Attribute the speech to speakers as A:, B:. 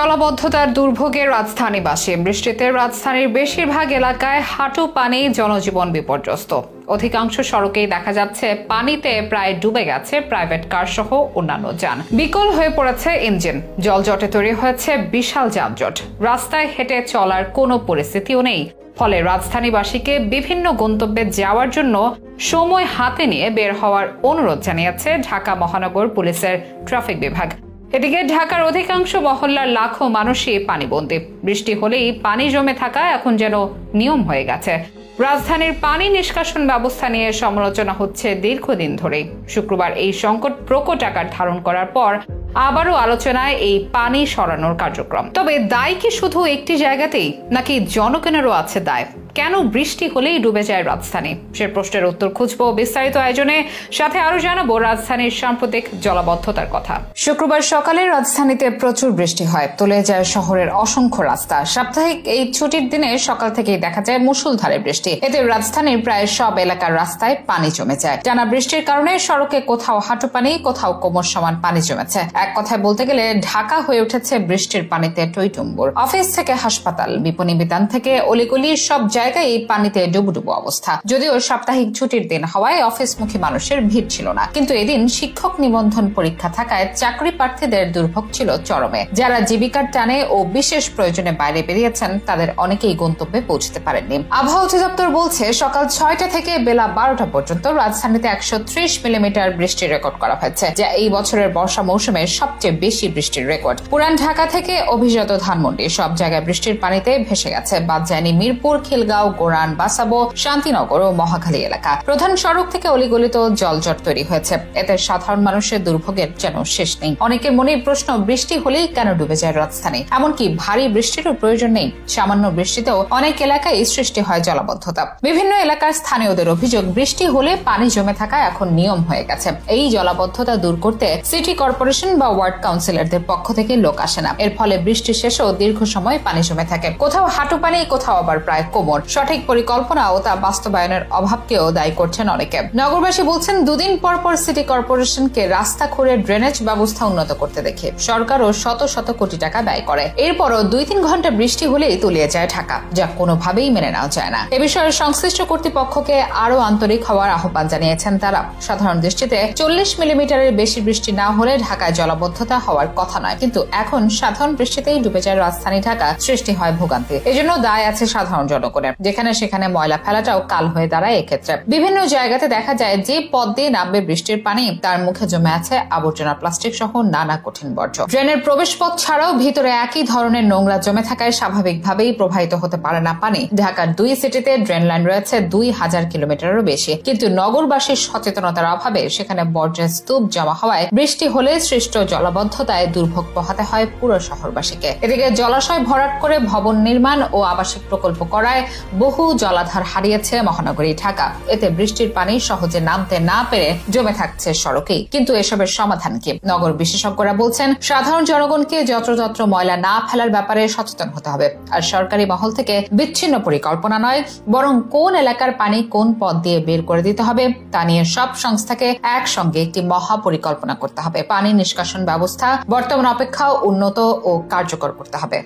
A: জলাবদ্ধতার দুর্ভোগে রাজধানীবাসী। বৃষ্টিতে রাজধানীর বেশিরভাগ এলাকায় হাঁটু পানি, জনজীবন বিপর্যস্ত। অধিকাংশ সড়কেই দেখা যাচ্ছে পানিতে প্রায় ডুবে গেছে প্রাইভেট কার সহ অন্যান্য যান। বিকল হয়ে পড়েছে ইঞ্জিন। জলজটে তৈরি হয়েছে বিশাল যানজট। রাস্তায় হেঁটে চলার কোনো পরিস্থিতিও নেই। ফলে রাজধানীবাসীকে বিভিন্ন গন্তব্যে যাওয়ার জন্য সময় হাতে নিয়ে বের হওয়ার অনুরোধ জানিয়েছে ঢাকা মহানগর পুলিশের ট্রাফিক বিভাগ। এদিকে ঢাকার অধিকাংশ মহল্লার লাখো মানুষই পানিবন্দী। বৃষ্টি হলেই পানি জমে থাকা এখন যেন নিয়ম হয়ে গেছে। রাজধানীর পানি নিষ্কাশন ব্যবস্থা নিয়ে সমালোচনা হচ্ছে দীর্ঘদিন ধরেই। শুক্রবার এই সংকট প্রকট আকার ধারণ করার পর আবারও আলোচনায় এই পানি সরানোর কার্যক্রম। তবে দায় কি শুধু একটি জায়গাতেই, নাকি জনগণেরও আছে দায়? কেন বৃষ্টি হলেই ডুবে যায় রাজধানী? সে প্রশ্নের উত্তর খুঁজবো বিস্তারিত আয়োজনে। সাথে আরো জানাবো রাজধানীর সাম্প্রতিক জলাবদ্ধতার কথা। শুক্রবার সকালে রাজধানীতে প্রচুর বৃষ্টি হয়, তলে যায় শহরের অসংখ্য রাস্তা। সাপ্তাহিক এই ছুটির দিনে সকাল থেকেই দেখা যায় মুষলধারে বৃষ্টি। এতে রাজধানীর প্রায় সব এলাকার রাস্তায় পানি জমে যায়। টানা বৃষ্টির কারণে সড়কে কোথাও হাঁটু পানি, কোথাও কোমর সমান পানি জমেছে। এক কথায় বলতে গেলে ঢাকা হয়ে উঠেছে বৃষ্টির পানিতে টইটুম্বুর। অফিস থেকে হাসপাতাল, বিপণী বিতান থেকে অলিগলির সব জায়গায় এই পানিতে ডুবুডুবু অবস্থা। যদিও সাপ্তাহিক ছুটির দিন হওয়ায় অফিসমুখী মানুষের ভিড় ছিল না, কিন্তু এদিন শিক্ষক নিবন্ধন পরীক্ষা থাকায় চাকরি প্রার্থীদের দুর্ভোগ ছিল চরমে। যারা জীবিকার টানে ও বিশেষ প্রয়োজনে বাইরে বেরিয়েছেন তাদের অনেকেই গন্তব্যে পৌঁছতে পারেননি। আবহাওয়া অধিদপ্তর বলছে সকাল 6টা থেকে বেলা 12টা পর্যন্ত রাজধানীতে 130 মিলিমিটার বৃষ্টি রেকর্ড করা হয়েছে, যা এই বছরের বর্ষা মৌসুমে সবচেয়ে বেশি বৃষ্টির রেকর্ড। পুরান ঢাকা থেকে অভিজাত ধানমন্ডি সব জায়গায় বৃষ্টির পানিতে ভেসে গেছে। বাদ যায়নি মিরপুর, খিলগাঁও, গোরান, বাসাবো, শান্তিনগর ও মহাখালী এলাকা। প্রধান সড়ক থেকে অলিগলিতেও জলজট তৈরি হয়েছে। এতে সাধারণ মানুষের দুর্ভোগের যেন শেষ নেই। অনেকের মনে প্রশ্ন, বৃষ্টি হলেই কেন ডুবে যায় রাজধানী? এমনকি ভারী বৃষ্টিরও প্রয়োজন নেই। সামান্য বৃষ্টিতেও অনেক এলাকায় সৃষ্টি হয় জলাবদ্ধতা। বিভিন্ন এলাকার স্থানীয়দের অভিযোগ, বৃষ্টি হলে পানি জমে থাকা এখন নিয়ম হয়ে গেছে। এই জলাবদ্ধতা দূর করতে সিটি কর্পোরেশন বা ওয়ার্ড কাউন্সিলরদের পক্ষ থেকে লোক আসে না। এর ফলে বৃষ্টি শেষেও দীর্ঘ সময় পানি জমে থাকে। কোথাও হাঁটু পানি, কোথাও আবার প্রায় কোমর। সঠিক পরিকল্পনা ও তা বাস্তবায়নের অভাবকেও দায়ী করছেন অনেকে। নগরবাসী বলছেন, দুদিন পর পর সিটি কর্পোরেশনকে রাস্তা খুঁড়ে ড্রেনেজ ব্যবস্থা উন্নত করতে দেখে সরকারও শত শত কোটি টাকা ব্যয় করে। এরপরও 2-3 ঘন্টা বৃষ্টি হলেই তলিয়ে যায় ঢাকা, যা কোনোভাবেই মেনে নেওয়া যায় না। এ বিষয়ে সংশ্লিষ্ট কর্তৃপক্ষকে আরো আন্তরিক হওয়ার আহ্বান জানিয়েছেন তারা। সাধারণ দৃষ্টিতে 40 মিলিমিটারের বেশি বৃষ্টি না হলে ঢাকায় জলাবদ্ধতা হওয়ার কথা নয়, কিন্তু এখন সাধারণ বৃষ্টিতেই ডুবে যায় রাজধানী ঢাকা, সৃষ্টি হয় ভোগান্তি। এজন্য দায় আছে সাধারণ জনগণের। যেখানে সেখানে ময়লা ফেলাটাও কাল হয়ে দাঁড়ায়। এক্ষেত্রে বিভিন্ন জায়গাতে দেখা যায় যে পথ দিয়ে নামবে বৃষ্টির পানি, তার মুখে জমে আছে আবর্জনা, প্লাস্টিক সহ নানা কঠিন বর্জ্য। ড্রেনের প্রবেশ পথ ছাড়াও ভিতরে একই ধরনের নোংরা জমে থাকায় স্বাভাবিকভাবেই প্রবাহিত হতে পারে না পানি। ঢাকার 2 সিটিতে ড্রেন লাইন রয়েছে 2000 কিলোমিটারেরও বেশি, কিন্তু নগরবাসীর সচেতনতার অভাবে সেখানে বর্জ্যের স্তূপ জমা হওয়ায় বৃষ্টি হলে সৃষ্ট জলাবদ্ধতায় দুর্ভোগ পোহাতে হয় পুরো শহরবাসীকে। এদিকে জলাশয় ভরাট করে ভবন নির্মাণ ও আবাসিক প্রকল্প করায় বহু জলাধার হারিয়েছে মহানগরী ঢাকা। এতে বৃষ্টির পানি সহজে নামতে না পেরে জমে থাকছে সড়কেই। কিন্তু এসবের সমাধান কি? নগর বিশেষজ্ঞরা বলছেন, সাধারণ জনগণকে যত্রতত্র ময়লা না ফেলার ব্যাপারে সচেতন হতে হবে। আর সরকারি মহল থেকে বিচ্ছিন্ন পরিকল্পনা নয়, বরং কোন এলাকার পানি কোন পথ দিয়ে বের করে দিতে হবে তা নিয়ে সব সংস্থাকে একসঙ্গে একটি মহা পরিকল্পনা করতে হবে। পানি নিষ্কাশন ব্যবস্থা বর্তমান অপেক্ষা উন্নত ও কার্যকর করতে হবে।